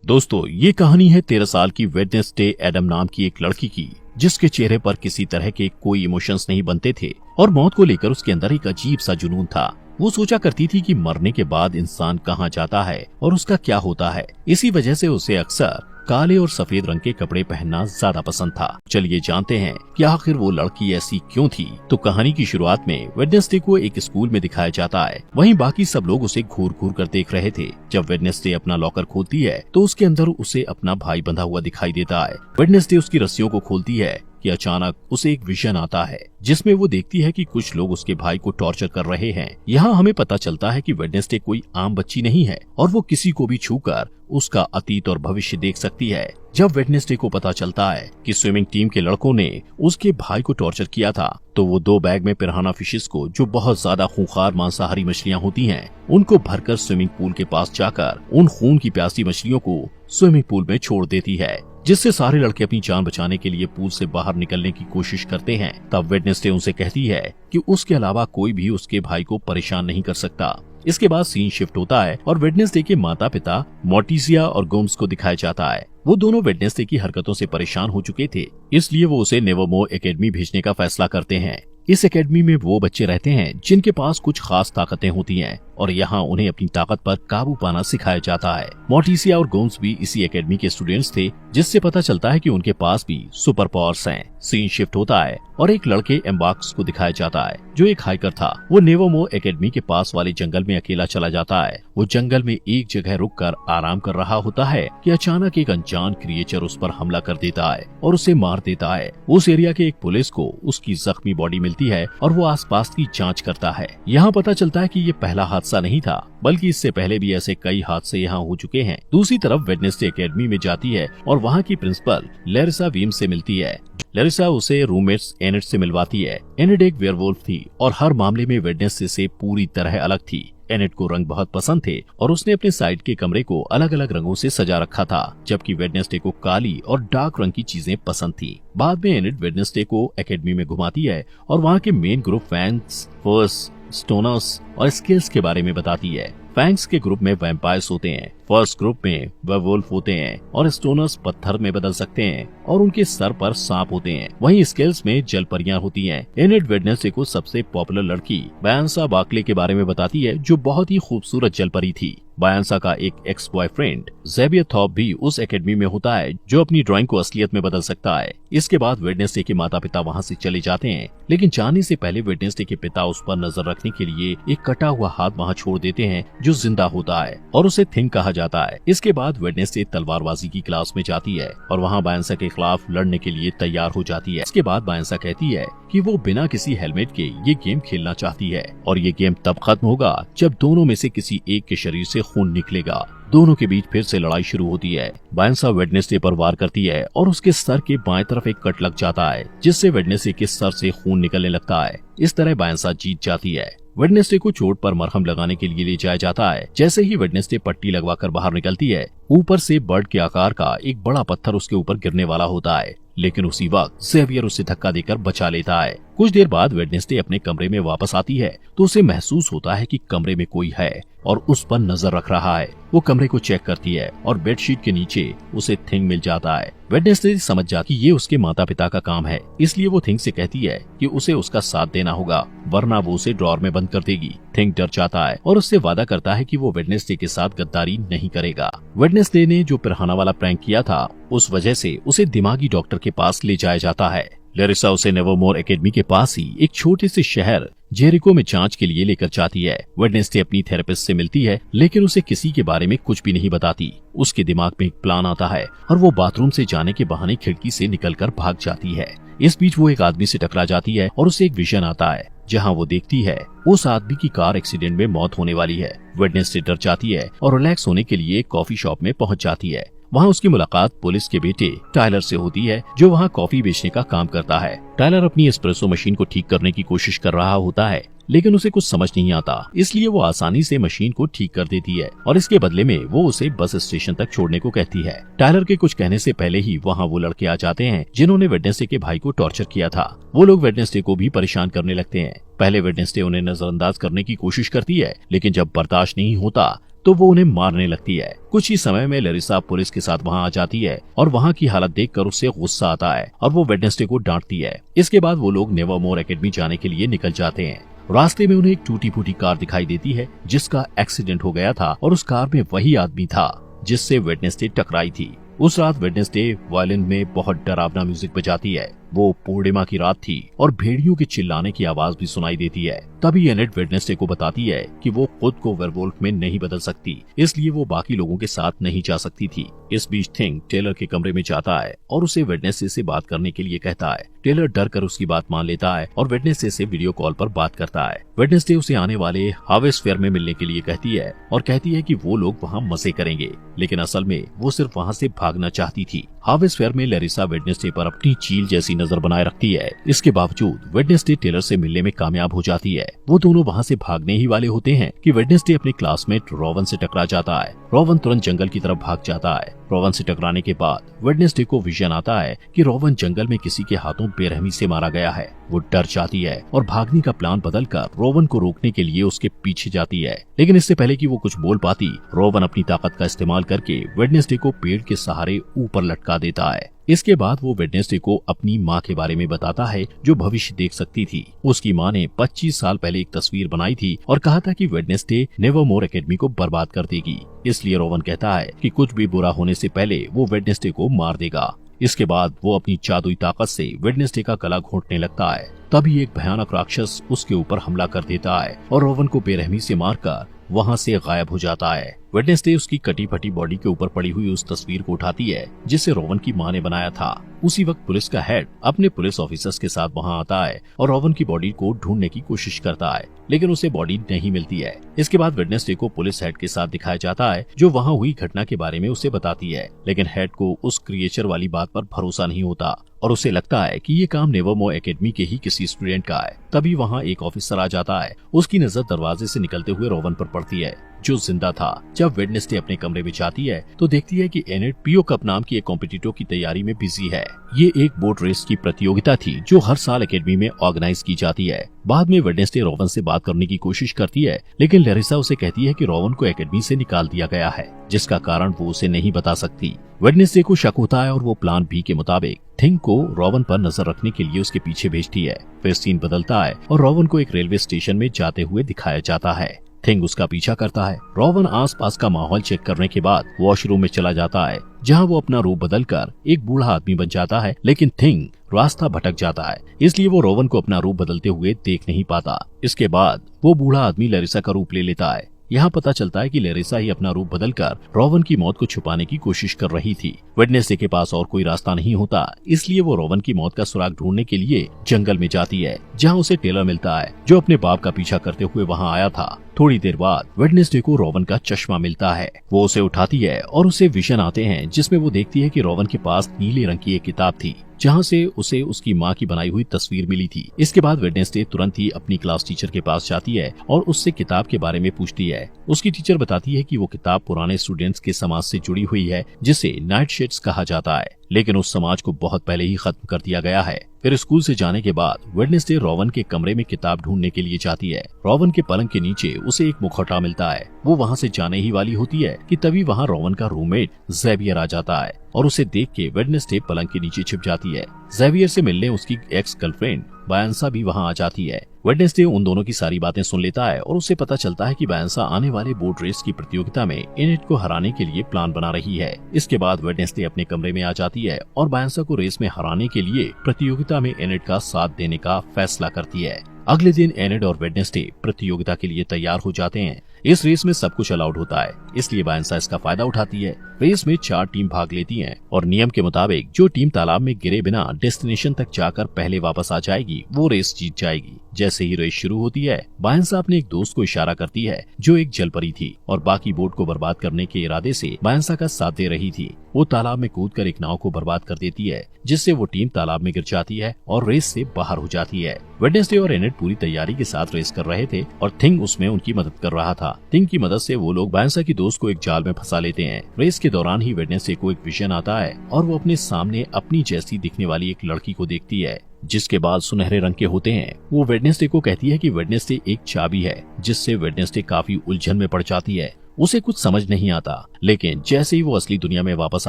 दोस्तों, ये कहानी है 13 साल की वेडनेसडे एडम नाम की एक लड़की की, जिसके चेहरे पर किसी तरह के कोई इमोशंस नहीं बनते थे और मौत को लेकर उसके अंदर एक अजीब सा जुनून था। वो सोचा करती थी कि मरने के बाद इंसान कहाँ जाता है और उसका क्या होता है। इसी वजह से उसे अक्सर काले और सफेद रंग के कपड़े पहनना ज्यादा पसंद था। चलिए जानते हैं कि आखिर वो लड़की ऐसी क्यों थी। तो कहानी की शुरुआत में वेडनेसडे को एक स्कूल में दिखाया जाता है। वहीं बाकी सब लोग उसे घूर घूर कर देख रहे थे। जब वेडनेसडे अपना लॉकर खोलती है तो उसके अंदर उसे अपना भाई बंधा हुआ दिखाई देता है। वेडनेसडे उसकी रस्सियों को खोलती है कि अचानक उसे एक विजन आता है, जिसमें वो देखती है कि कुछ लोग उसके भाई को टॉर्चर कर रहे हैं। यहाँ हमें पता चलता है कि वेडनेसडे कोई आम बच्ची नहीं है और वो किसी को भी छूकर उसका अतीत और भविष्य देख सकती है। जब वेडनेसडे को पता चलता है कि स्विमिंग टीम के लड़कों ने उसके भाई को टॉर्चर किया था, तो वो 2 बैग में पिराना फिशेस को, जो बहुत ज्यादा खूंखार मांसाहारी मछलियाँ होती हैं, उनको भरकर स्विमिंग पूल के पास जाकर उन खून की प्यासी मछलियों को स्विमिंग पूल में छोड़ देती है, जिससे सारे लड़के अपनी जान बचाने के लिए पूल से बाहर निकलने की कोशिश करते हैं। तब वेडनेसडे उनसे कहती है कि उसके अलावा कोई भी उसके भाई को परेशान नहीं कर सकता। इसके बाद सीन शिफ्ट होता है और वेडनेसडे के माता पिता मोर्टिसिया और गोम्स को दिखाया जाता है। वो दोनों वेडनेसडे की हरकतों से परेशान हो चुके थे, इसलिए वो उसे नेवरमोर एकेडमी भेजने का फैसला करते हैं। इस एकेडमी में वो बच्चे रहते हैं जिनके पास कुछ खास ताकतें होती हैं और यहाँ उन्हें अपनी ताकत पर काबू पाना सिखाया जाता है। मोर्टिसिया और गोम्स भी इसी एकेडमी के स्टूडेंट्स थे, जिससे पता चलता है कि उनके पास भी सुपर पावर्स हैं। सीन शिफ्ट होता है और एक लड़के एम्बार्क्स को दिखाया जाता है, जो एक हाइकर था। वो नेवरमोर एकेडमी के पास वाले जंगल में अकेला चला जाता है। वो जंगल में एक जगह रुककर आराम कर रहा होता है कि अचानक एक अनजान क्रिएचर उस पर हमला कर देता है और उसे मार देता है। उस एरिया के एक पुलिस को उसकी जख्मी बॉडी मिलती है और वो आसपास की जांच करता है। यहाँ पता चलता है कि ये पहला हादसा नहीं था, बल्कि इससे पहले भी ऐसे कई हादसे यहाँ हो चुके हैं। दूसरी तरफ वेडनेसडे एकेडमी में जाती है और वहाँ की प्रिंसिपल लैरिसा वीम्स से मिलती है। लैरिसा उसे रूममेट्स एनेट से मिलवाती है। एनेट एक वेयरवुल्फ थी और हर मामले में वेडनेसडे से पूरी तरह अलग थी। एनेट को रंग बहुत पसंद थे और उसने अपने साइड के कमरे को अलग अलग रंगों से सजा रखा था, जबकि वेडनेसडे को काली और डार्क रंग की चीजें पसंद थी। बाद में एनेट वेडनेसडे को एकेडमी में घुमाती है और वहाँ के मेन ग्रुप फैंग्स, फर्स, स्टोनर्स और स्केल्स के बारे में बताती है। फैंग्स के ग्रुप में वैम्पायर्स होते हैं, फर्स्ट ग्रुप में वेयरवुल्फ होते हैं और स्टोनर्स पत्थर में बदल सकते हैं और उनके सर पर सांप होते हैं। वहीं स्केल्स में जल परियां होती हैं। एनेट वेडनेसडे को सबसे पॉपुलर लड़की बायंसा बार्कले के बारे में बताती है, जो बहुत ही खूबसूरत जल परी थी। बायंसा का एक एक्स बॉयफ्रेंड ज़ेवियर थॉप भी उस एकेडमी में होता है, जो अपनी ड्राइंग को असलियत में बदल सकता है। इसके बाद वेडनेसडे के माता पिता वहाँ से चले जाते हैं, लेकिन जाने से पहले वेडनेसडे के पिता उस पर नजर रखने के लिए एक कटा हुआ हाथ वहाँ छोड़ देते हैं, जो जिंदा होता है और उसे थिंग कहा जाता है। इसके बाद वेडनेसडे तलवारबाजी की क्लास में जाती है और वहाँ बायंसा के खिलाफ लड़ने के लिए तैयार हो जाती है। इसके बाद बायंसा कहती है कि वो बिना किसी हेलमेट के ये गेम खेलना चाहती है और ये गेम तब खत्म होगा जब दोनों में से किसी एक के शरीर से खून निकलेगा। दोनों के बीच फिर से लड़ाई शुरू होती है। बायंसा वेडनेसडे पर वार करती है और उसके सर के बाएं तरफ एक कट लग जाता है, जिससे वेडनेसडे के सर से खून निकलने लगता है। इस तरह बायंसा जीत जाती है। वेडनेसडे को चोट पर मरहम लगाने के लिए ले जाया जाता है। जैसे ही वेडनेसडे पट्टी लगवाकर बाहर निकलती है, ऊपर से बर्ड के आकार का एक बड़ा पत्थर उसके ऊपर गिरने वाला होता है, लेकिन उसी वक्त ज़ेवियर उसे धक्का देकर बचा लेता है। कुछ देर बाद वेडनेसडे अपने कमरे में वापस आती है तो उसे महसूस होता है कि कमरे में कोई है और उस पर नजर रख रहा है। वो कमरे को चेक करती है और बेडशीट के नीचे उसे थिंग मिल जाता है। वेडनेसडे समझ जाती कि ये उसके माता पिता का काम है, इसलिए वो थिंग से कहती है कि उसे उसका साथ देना होगा, वरना वो उसे ड्रॉर में बंद कर देगी। थिंग डर जाता है और उससे वादा करता है कि वो वेडनेसडे के साथ गद्दारी नहीं करेगा। वेडनेसडे ने जो पिराना वाला प्रैंक किया था, उस वजह से उसे दिमागी डॉक्टर के पास ले जाया जाता है। लैरिसा उसे नेवरमोर एकेडमी के पास ही एक छोटे से शहर जेरिको में जांच के लिए लेकर जाती है। वेडनेसडे अपनी थेरेपिस्ट से मिलती है, लेकिन उसे किसी के बारे में कुछ भी नहीं बताती। उसके दिमाग में एक प्लान आता है और वो बाथरूम से जाने के बहाने खिड़की से निकलकर भाग जाती है। इस बीच वो एक आदमी से टकरा जाती है और उसे एक विजन आता है, जहां वो देखती है उस आदमी की कार एक्सीडेंट में मौत होने वाली है। वेडनेसडे डर जाती है और रिलैक्स होने के लिए कॉफी शॉप में पहुंच जाती है। वहाँ उसकी मुलाकात पुलिस के बेटे टायलर से होती है, जो वहाँ कॉफी बेचने का काम करता है। टायलर अपनी एस्प्रेसो मशीन को ठीक करने की कोशिश कर रहा होता है, लेकिन उसे कुछ समझ नहीं आता, इसलिए वो आसानी से मशीन को ठीक कर देती है और इसके बदले में वो उसे बस स्टेशन तक छोड़ने को कहती है। टायलर के कुछ कहने से पहले ही वहाँ वो लड़के आ जाते हैं जिन्होंने वेडनेसडे के भाई को टॉर्चर किया था। वो लोग वेडनेसडे को भी परेशान करने लगते हैं। पहले वेडनेसडे उन्हें नजरअंदाज करने की कोशिश करती है, लेकिन जब बर्दाश्त नहीं होता तो वो उन्हें मारने लगती है। कुछ ही समय में लैरिसा पुलिस के साथ वहाँ आ जाती है और वहाँ की हालत देखकर उससे गुस्सा आता है और वो वेडनेसडे को डांटती है। इसके बाद वो लोग नेवरमोर एकेडमी जाने के लिए निकल जाते हैं। रास्ते में उन्हें एक टूटी फूटी कार दिखाई देती है जिसका एक्सीडेंट हो गया था और उस कार में वही आदमी था जिससे वेडनेसडे टकराई थी। उस रात वेडनेसडे वायलिन में बहुत डरावना म्यूजिक बजाती है। वो पूर्णिमा की रात थी और भेड़ियों के चिल्लाने की आवाज भी सुनाई देती है। तभी एनेट वेडनेसडे को बताती है कि वो खुद को वेयरवुल्फ में नहीं बदल सकती, इसलिए वो बाकी लोगों के साथ नहीं जा सकती थी। इस बीच थिंग टेलर के कमरे में जाता है और उसे वेडनेसडे से बात करने के लिए कहता है। टेलर डर कर उसकी बात मान लेता है और वेडनेसडे से वीडियो कॉल पर बात करता है। वेडनेसडे उसे आने वाले हार्वेस्ट फेयर में मिलने के लिए कहती है और कहती है कि वो लोग वहाँ मजे करेंगे, लेकिन असल में वो सिर्फ वहाँ से भागना चाहती थी। हार्वेस्ट फेयर में लैरिसा वेडनेसडे पर अपनी चील जैसी नजर बनाए रखती है। इसके बावजूद वेडनेसडे टेलर से मिलने में कामयाब हो जाती है। वो दोनों वहाँ से भागने ही वाले होते हैं कि वेडनेसडे अपने क्लासमेट रोवन से टकरा जाता है। रोवन तुरंत जंगल की तरफ भाग जाता है। रोवन से टकराने के बाद वेडनेसडे को विजन आता है कि रोवन जंगल में किसी के हाथों बेरहमी से मारा गया है। वो डर जाती है और भागने का प्लान बदलकर रोवन को रोकने के लिए उसके पीछे जाती है, लेकिन इससे पहले कि वो कुछ बोल पाती, रोवन अपनी ताकत का इस्तेमाल करके वेडनेसडे को पेड़ के सहारे ऊपर लटका देता है। इसके बाद वो वेडनेसडे को अपनी माँ के बारे में बताता है जो भविष्य देख सकती थी। उसकी माँ ने 25 साल पहले एक तस्वीर बनाई थी और कहा था कि वेडनेसडे नेवरमोर एकेडमी को बर्बाद कर देगी। इसलिए रोवन कहता है कि कुछ भी बुरा होने से पहले वो वेडनेसडे को मार देगा। इसके बाद वो अपनी जादुई ताकत से वेडनेसडे का गला घोंटने लगता है। तभी एक भयानक राक्षस उसके ऊपर हमला कर देता है और रोवन को बेरहमी से मारकर वहाँ से गायब हो जाता है। वेडनेसडे उसकी कटी फटी बॉडी के ऊपर पड़ी हुई उस तस्वीर को उठाती है जिसे रोवन की माँ ने बनाया था। उसी वक्त पुलिस का हेड अपने पुलिस ऑफिसर्स के साथ वहाँ आता है और रोवन की बॉडी को ढूंढने की कोशिश करता है, लेकिन उसे बॉडी नहीं मिलती है। इसके बाद वेडनेसडे को पुलिस हेड के साथ दिखाया जाता है जो वहाँ हुई घटना के बारे में उसे बताती है, लेकिन हेड को उस क्रिएचर वाली बात पर भरोसा नहीं होता और उसे लगता है कि ये काम नेवरमोर एकेडमी के ही किसी स्टूडेंट का है। तभी वहाँ एक ऑफिसर आ जाता है। उसकी नजर दरवाजे से निकलते हुए रोवन पर पड़ती है जो जिंदा था। जब वेडनेसडे अपने कमरे में जाती है तो देखती है कि एनेट पीओ कप नाम की एक कॉम्पिटिटर की तैयारी में बिजी है। ये एक बोट रेस की प्रतियोगिता थी जो हर साल एकेडमी में ऑर्गेनाइज की जाती है। बाद में वेडनेसडे रोवन से बात करने की कोशिश करती है, लेकिन लैरिसा उसे कहती है कि रोवन को एकेडमी से निकाल दिया गया है, जिसका कारण वो उसे नहीं बता सकती। वेडनेसडे को शक होता है और वो प्लान बी के मुताबिक थिंग को रोवन पर नजर रखने के लिए उसके पीछे भेजती है। फिर सीन बदलता है और रोवन को एक रेलवे स्टेशन में जाते हुए दिखाया जाता है। थिंग उसका पीछा करता है। रोवन आसपास का माहौल चेक करने के बाद वॉशरूम में चला जाता है, जहां वो अपना रूप बदलकर एक बूढ़ा आदमी बन जाता है, लेकिन थिंग रास्ता भटक जाता है, इसलिए वो रोवन को अपना रूप बदलते हुए देख नहीं पाता। इसके बाद वो बूढ़ा आदमी लैरिसा का रूप ले लेता है। यहाँ पता चलता है कि लैरिसा ही अपना रूप बदलकर रोवन की मौत को छुपाने की कोशिश कर रही थी। वेडनेसडे के पास और कोई रास्ता नहीं होता, इसलिए वो रोवन की मौत का सुराग ढूंढने के लिए जंगल में जाती है, जहाँ उसे टेलर मिलता है जो अपने बाप का पीछा करते हुए वहाँ आया था। थोड़ी देर बाद वेडनेसडे को रोवन का चश्मा मिलता है। वो उसे उठाती है और उसे विजन आते हैं जिसमें वो देखती है कि रोवन के पास नीले रंग की एक किताब थी जहाँ से उसे उसकी माँ की बनाई हुई तस्वीर मिली थी। इसके बाद वेडनेसडे तुरंत ही अपनी क्लास टीचर के पास जाती है और उससे किताब के बारे में पूछती है। उसकी टीचर बताती है कि वो किताब पुराने स्टूडेंट्स के समाज से जुड़ी हुई है जिसे नाइटशेड्स कहा जाता है, लेकिन उस समाज को बहुत पहले ही खत्म कर दिया गया है। फिर स्कूल से जाने के बाद वेडनेसडे रोवन के कमरे में किताब ढूंढने के लिए जाती है। रोवन के पलंग के नीचे उसे एक मुखौटा मिलता है। वो वहाँ से जाने ही वाली होती है कि तभी वहाँ रोवन का रूममेट ज़ेवियर आ जाता है और उसे देख के वेडनेसडे पलंग के नीचे छिप जाती है। ज़ेवियर से मिलने उसकी एक्स गर्लफ्रेंड बायंसा भी वहाँ आ जाती है। वेडनेसडे उन दोनों की सारी बातें सुन लेता है और उसे पता चलता है कि बायंसा आने वाले बोट रेस की प्रतियोगिता में एनेट को हराने के लिए प्लान बना रही है। इसके बाद वेडनेसडे अपने कमरे में आ जाती है और बायंसा को रेस में हराने के लिए प्रतियोगिता में एनेट का साथ देने का फैसला करती है। अगले दिन एनेट और वेडनेसडे प्रतियोगिता के लिए तैयार हो जाते हैं। इस रेस में सब कुछ अलाउड होता है, इसलिए बायंसा इसका फायदा उठाती है। रेस में 4 टीम भाग लेती हैं और नियम के मुताबिक जो टीम तालाब में गिरे बिना डेस्टिनेशन तक जाकर पहले वापस आ जाएगी वो रेस जीत जाएगी। जैसे ही रेस शुरू होती है, बायंसा अपने एक दोस्त को इशारा करती है जो एक जलपरी थी और बाकी बोट को बर्बाद करने के इरादे से बायंसा का साथ दे रही थी। वो तालाब में कूदकर एक नाव को बर्बाद कर देती है, जिससे वो टीम तालाब में गिर जाती है और रेस से बाहर हो जाती है। वेडनेसडे और एनेट पूरी तैयारी के साथ रेस कर रहे थे और थिंग उसमें उनकी मदद कर रहा था। थिंग की मदद से वो लोग बायंसा की दोस्त को एक जाल में फंसा लेते हैं। रेस के दौरान ही वेडनेसडे को एक विजन आता है और वो अपने सामने अपनी जैसी दिखने वाली एक लड़की को देखती है जिसके बाल सुनहरे रंग के होते हैं। वो वेडनेसडे को कहती है कि वेडनेसडे एक चाबी है, जिससे वेडनेसडे काफी उलझन में पड़ जाती है। उसे कुछ समझ नहीं आता, लेकिन जैसे ही वो असली दुनिया में वापस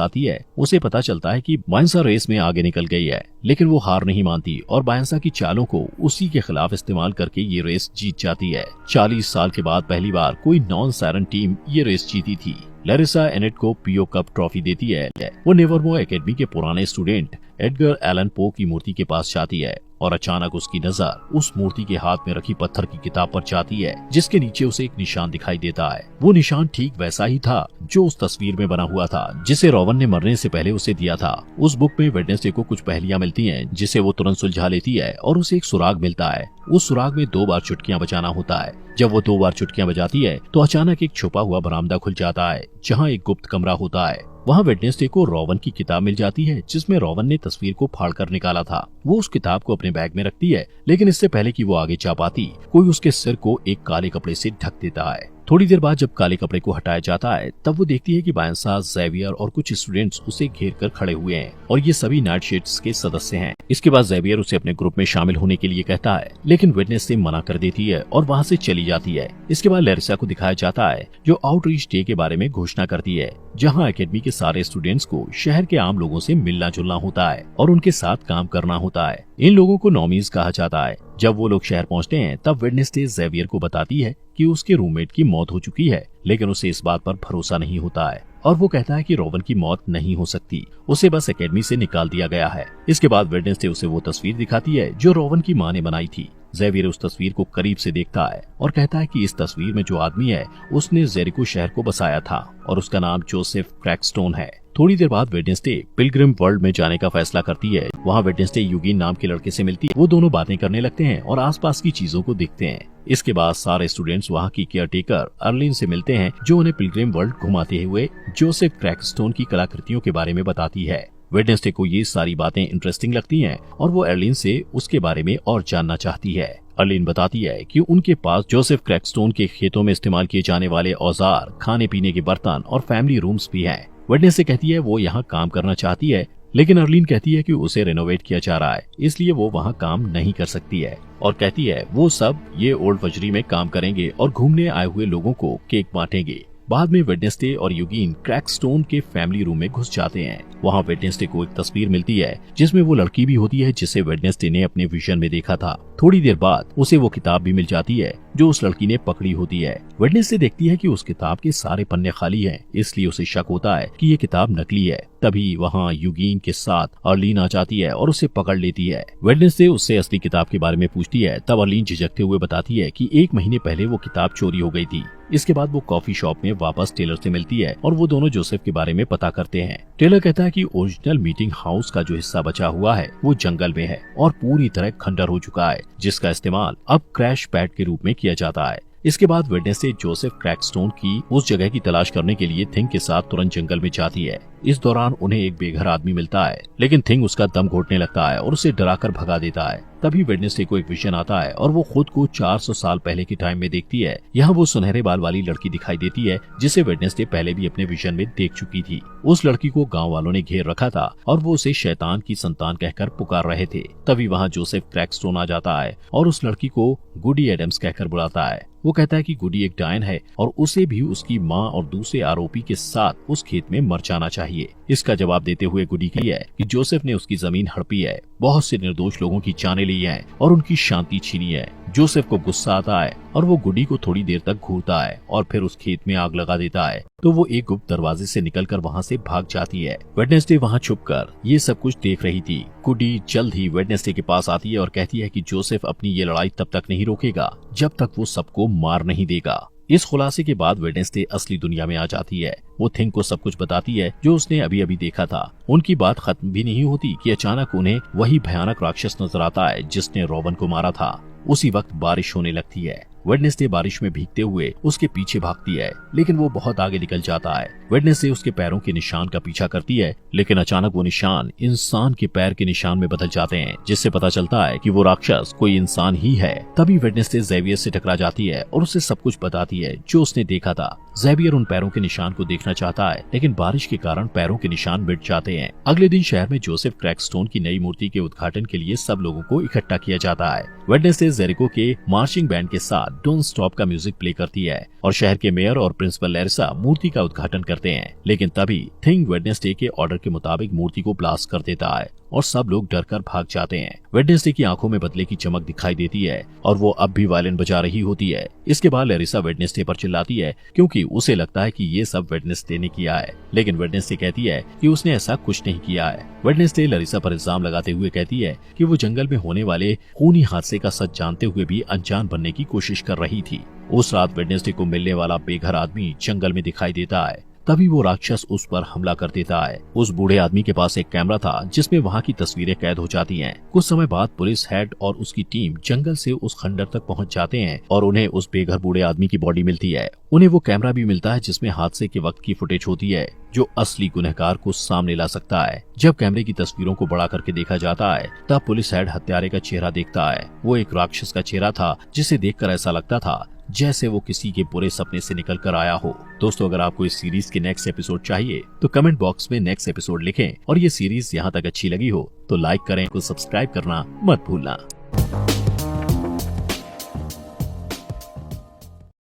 आती है उसे पता चलता है कि बायंसा रेस में आगे निकल गई है। लेकिन वो हार नहीं मानती और बायंसा की चालों को उसी के खिलाफ इस्तेमाल करके ये रेस जीत जाती है। 40 साल के बाद पहली बार कोई नॉन सायरन टीम ये रेस जीती थी। लैरिसा एनेट को पीओ कप ट्रॉफी देती है। वो नेवरमोर एकेडमी के पुराने स्टूडेंट एडगर एलन पो की मूर्ति के पास जाती है और अचानक उसकी नजर उस मूर्ति के हाथ में रखी पत्थर की किताब पर जाती है, जिसके नीचे उसे एक निशान दिखाई देता है। वो निशान ठीक वैसा ही था जो उस तस्वीर में बना हुआ था, जिसे रोवन ने मरने से पहले उसे दिया था। उस बुक में वेडनेसडे को कुछ पहेलियां मिलती हैं, जिसे वो तुरंत सुलझा लेती है और उसे एक सुराग मिलता है। उस सुराग में 2 बार चुटकियां बजाना होता है। जब वो 2 बार चुटकियां बजाती है तो अचानक एक छुपा हुआ बरामदा खुल जाता है, जहाँ एक गुप्त कमरा होता है। वहाँ वेडनेसडे को रोवन की किताब मिल जाती है, जिसमें रोवन ने तस्वीर को फाड़कर निकाला था। वो उस किताब को अपने बैग में रखती है, लेकिन इससे पहले कि वो आगे जा पाती, कोई उसके सिर को एक काले कपड़े से ढक देता है। थोड़ी देर बाद जब काले कपड़े को हटाया जाता है, तब वो देखती है कि बायंसा, ज़ेवियर और कुछ स्टूडेंट्स उसे घेर कर खड़े हुए हैं और ये सभी नाइटशेड्स के सदस्य हैं। इसके बाद ज़ेवियर उसे अपने ग्रुप में शामिल होने के लिए कहता है, लेकिन वेडनेसडे मना कर देती है और वहाँ से चली जाती है। इसके बाद लैरिसा को दिखाया जाता है, जो आउटरीच डे के बारे में घोषणा करती है, जहाँ एकेडमी के सारे स्टूडेंट्स को शहर के आम लोगों से मिलना जुलना होता है और उनके साथ काम करना होता है। इन लोगों को नॉमीज कहा जाता है। जब वो लोग शहर पहुँचते हैं, तब वेडनेसडे ज़ेवियर को बताती है कि उसके रूममेट की मौत हो चुकी है, लेकिन उसे इस बात पर भरोसा नहीं होता है और वो कहता है कि रोवन की मौत नहीं हो सकती, उसे बस एकेडमी से निकाल दिया गया है। इसके बाद वेडनेसडे उसे वो तस्वीर दिखाती है जो रोवन की माँ ने बनाई थी। ज़ेवियर उस तस्वीर को करीब से देखता है और कहता है कि इस तस्वीर में जो आदमी है उसने जेरिको शहर को बसाया था और उसका नाम जोसेफ क्रैकस्टोन है। थोड़ी देर बाद वेडनेसडे पिलग्रिम वर्ल्ड में जाने का फैसला करती है। वहाँ वेडनेसडे यूगीन नाम के लड़के से मिलती है। वो दोनों बातें करने लगते हैं और आसपास की चीजों को देखते हैं। इसके बाद सारे स्टूडेंट्स वहाँ की केयरटेकर अर्लिन से मिलते हैं, जो उन्हें पिलग्रिम वर्ल्ड घुमाते हुए जोसेफ क्रैकस्टोन की कलाकृतियों के बारे में बताती है। वेडनेसडे को ये सारी बातें इंटरेस्टिंग लगती हैं और वो अर्लिन से उसके बारे में और जानना चाहती है। अर्लिन बताती है कि उनके पास जोसेफ क्रैकस्टोन के खेतों में इस्तेमाल किए जाने वाले औजार, खाने पीने के बर्तन और फैमिली रूम्स भी हैं। वेडनेसडे कहती है वो यहाँ काम करना चाहती है, लेकिन अर्लिन कहती है कि उसे रेनोवेट किया जा रहा है, इसलिए वो वहाँ काम नहीं कर सकती है और कहती है वो सब ये ओल्ड वजरी में काम करेंगे और घूमने आए हुए लोगों को केक बांटेंगे। बाद में वेडनेसडे और यूगीन क्रैकस्टोन के फैमिली रूम में घुस जाते हैं। वहाँ वेडनेसडे को एक तस्वीर मिलती है जिसमें वो लड़की भी होती है जिसे वेडनेसडे ने अपने विजन में देखा था। थोड़ी देर बाद उसे वो किताब भी मिल जाती है जो उस लड़की ने पकड़ी होती है। वेडनेसडे देखती है कि उस किताब के सारे पन्ने खाली हैं, इसलिए उसे शक होता है कि ये किताब नकली है। तभी वहाँ यूगीन के साथ अर्लिन आ जाती है और उसे पकड़ लेती है। वेडनेसडे उससे असली किताब के बारे में पूछती है, तब अर्लिन झिझकते हुए बताती है कि 1 महीने पहले वो किताब चोरी हो गई थी। इसके बाद वो कॉफी शॉप में वापस टेलर से मिलती है और वो दोनों जोसेफ के बारे में पता करते हैं। टेलर कहता है कि ओरिजिनल मीटिंग हाउस का जो हिस्सा बचा हुआ है वो जंगल में है और पूरी तरह खंडर हो चुका है, जिसका इस्तेमाल अब क्रैश पैड के रूप में किया जाता है। इसके बाद वेडनेसडे जोसेफ क्रैकस्टोन की उस जगह की तलाश करने के लिए थिंग के साथ तुरंत जंगल में जाती है। इस दौरान उन्हें एक बेघर आदमी मिलता है, लेकिन थिंग उसका दम घोटने लगता है और उसे डराकर भगा देता है। तभी वेडनेसडे को एक विजन आता है और वो खुद को 400 साल पहले के टाइम में देखती है। यहाँ वो सुनहरे बाल वाली लड़की दिखाई देती है जिसे वेडनेसडे पहले भी अपने विजन में देख चुकी थी। उस लड़की को गांव वालों ने घेर रखा था और वो उसे शैतान की संतान कहकर पुकार रहे थे। तभी वहाँ जोसेफ क्रैकस्टोन आ जाता है और उस लड़की को गुडी एडम्स कहकर बुलाता है। वो कहता है कि गुडी एक डायन है और उसे भी उसकी माँ और दूसरे आरोपी के साथ उस खेत में मर जाना चाहिए। इसका जवाब देते हुए गुडी की है कि जोसेफ ने उसकी जमीन हड़पी है, बहुत से निर्दोष लोगों की जानें ली हैं और उनकी शांति छीनी है। जोसेफ को गुस्सा आता है और वो गुडी को थोड़ी देर तक घूरता है और फिर उस खेत में आग लगा देता है, तो वो एक गुप्त दरवाजे से निकलकर वहाँ से भाग जाती है। वेडनेसडे वहाँ छुपकर ये सब कुछ देख रही थी। गुडी जल्द ही वेडनेसडे के पास आती है और कहती है कि जोसेफ अपनी ये लड़ाई तब तक नहीं रोकेगा जब तक वो सबको मार नहीं देगा। इस खुलासे के बाद वेडनेसडे असली दुनिया में आ जाती है। वो थिंग को सब कुछ बताती है जो उसने अभी अभी देखा था। उनकी बात खत्म भी नहीं होती कि अचानक उन्हें वही भयानक राक्षस नजर आता है जिसने रोवन को मारा था। उसी वक्त बारिश होने लगती है। वेडनेसडे बारिश में भीगते हुए उसके पीछे भागती है, लेकिन वो बहुत आगे निकल जाता है। वेडनेसडे उसके पैरों के निशान का पीछा करती है, लेकिन अचानक वो निशान इंसान के पैर के निशान में बदल जाते हैं, जिससे पता चलता है कि वो राक्षस कोई इंसान ही है। तभी वेडनेसडे ज़ेवियर से टकरा जाती है और उसे सब कुछ बताती है जो उसने देखा था। ज़ेवियर उन पैरों के निशान को देखना चाहता है, लेकिन बारिश के कारण पैरों के निशान मिट जाते हैं। अगले दिन शहर में जोसेफ क्रैकस्टोन की नई मूर्ति के उद्घाटन के लिए सब लोगों को इकट्ठा किया जाता है। वेडनेसडे जेरिको के मार्चिंग बैंड के साथ डोंट स्टॉप का म्यूजिक प्ले करती है और शहर के मेयर और प्रिंसिपल लैरिसा मूर्ति का उद्घाटन करते हैं। लेकिन तभी थिंग वेडनेसडे के ऑर्डर के मुताबिक मूर्ति को ब्लास्ट कर देता है और सब लोग डरकर भाग जाते हैं। वेडनेसडे की आंखों में बदले की चमक दिखाई देती है और वो अब भी वायलिन बजा रही होती है। इसके बाद लैरिसा वेडनेसडे पर चिल्लाती है क्योंकि उसे लगता है कि ये सब वेडनेसडे ने किया है, लेकिन वेडनेसडे कहती है कि उसने ऐसा कुछ नहीं किया है। वेडनेसडे लैरिसा पर इल्जाम लगाते हुए कहती है कि वो जंगल में होने वाले खूनी हादसे का सच जानते हुए भी अनजान बनने की कोशिश कर रही थी। उस रात वेडनेसडे को मिलने वाला बेघर आदमी जंगल में दिखाई देता है। तभी वो राक्षस उस पर हमला कर देता है। उस बूढ़े आदमी के पास एक कैमरा था जिसमें वहाँ की तस्वीरें कैद हो जाती हैं। कुछ समय बाद पुलिस हेड और उसकी टीम जंगल से उस खंडर तक पहुँच जाते हैं और उन्हें उस बेघर बूढ़े आदमी की बॉडी मिलती है। उन्हें वो कैमरा भी मिलता है जिसमें हादसे के वक्त की फुटेज होती है जो असली गुनहगार को सामने ला सकता है। जब कैमरे की तस्वीरों को बड़ा करके देखा जाता है तब पुलिस हेड हत्यारे का चेहरा देखता है। वो एक राक्षस का चेहरा था जिसे देखकर ऐसा लगता था जैसे वो किसी के बुरे सपने से निकल कर आया हो। दोस्तों, अगर आपको इस सीरीज के नेक्स्ट एपिसोड चाहिए तो कमेंट बॉक्स में नेक्स्ट एपिसोड लिखें और ये सीरीज यहाँ तक अच्छी लगी हो तो लाइक करें, को सब्सक्राइब करना मत भूलना।